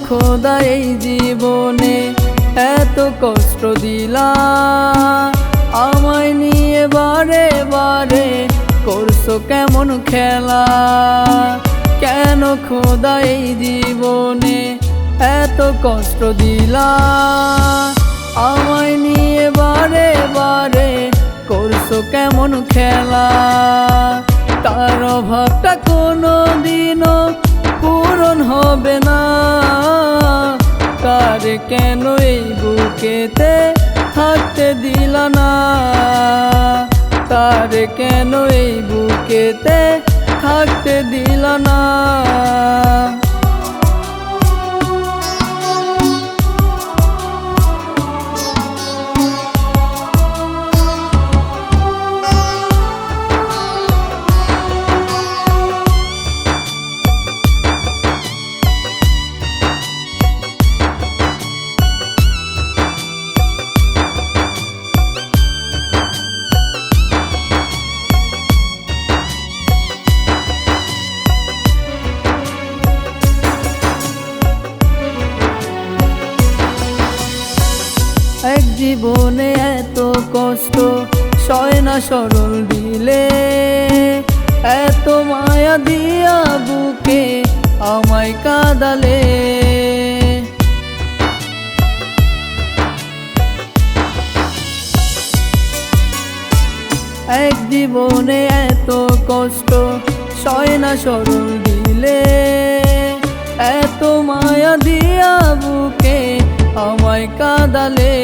খোদা এই জীবনে এত কষ্ট দিলা, আমায় নিয়ে বারে বারে করছো কেমন খেলা। কেন খোদা এই জীবনে এত কষ্ট দিলা, আমায় নিয়ে বারে বারে করছো কেমন খেলা। তার অভাবটা কোনো দিনও পূরণ হবে না, তার কেন এই বুকেতে থাকতে দিলা না, তার কেন এই বুকেতে থাকতে দিলা না। এক জীবনে এত কষ্ট সয় না সরল দিলে, এত মায়া দিয়া বুকে আমায় কাঁদালে। এক জীবনে এত কষ্ট সয় না সরল দিলে, এত মায়া দিয়া বুকে আমায় কাঁদালে।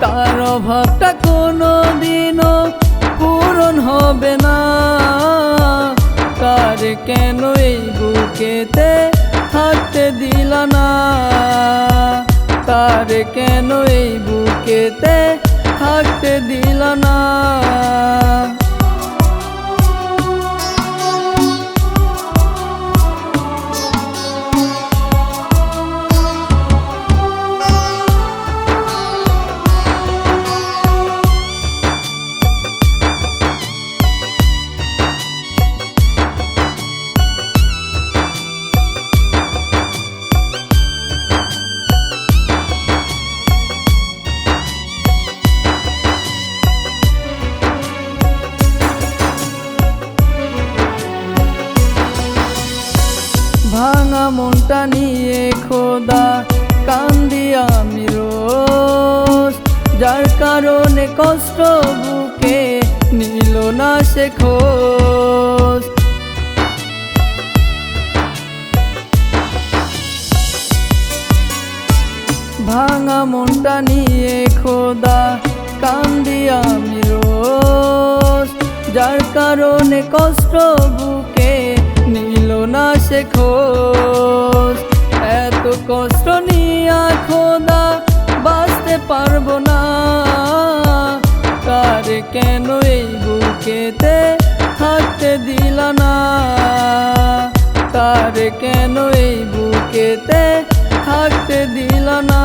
তার অভাবটা কোনো দিনও পূরণ হবে না, তার কেন এই বুকেতে থাকতে দিলা না, তার কেন এই বুকেতে থাকতে দিলা না। ভাঙা মনটা নিয়ে খোদা কান্দি আমি রোজ, যার কারণে কষ্ট বুকে নিল না সে খোঁজ। ভাঙা মনটা নিয়ে খোদা কান্দি আমি রোজ, যার কারণে কষ্ট বুকে নিল না সে খোঁজ। এত কষ্ট নিয়া খোদা বাঁচতে পারবো না, তার কেন এই বুকেতে থাকতে দিলা না, তার কেন এই বুকেতে থাকতে দিলা না।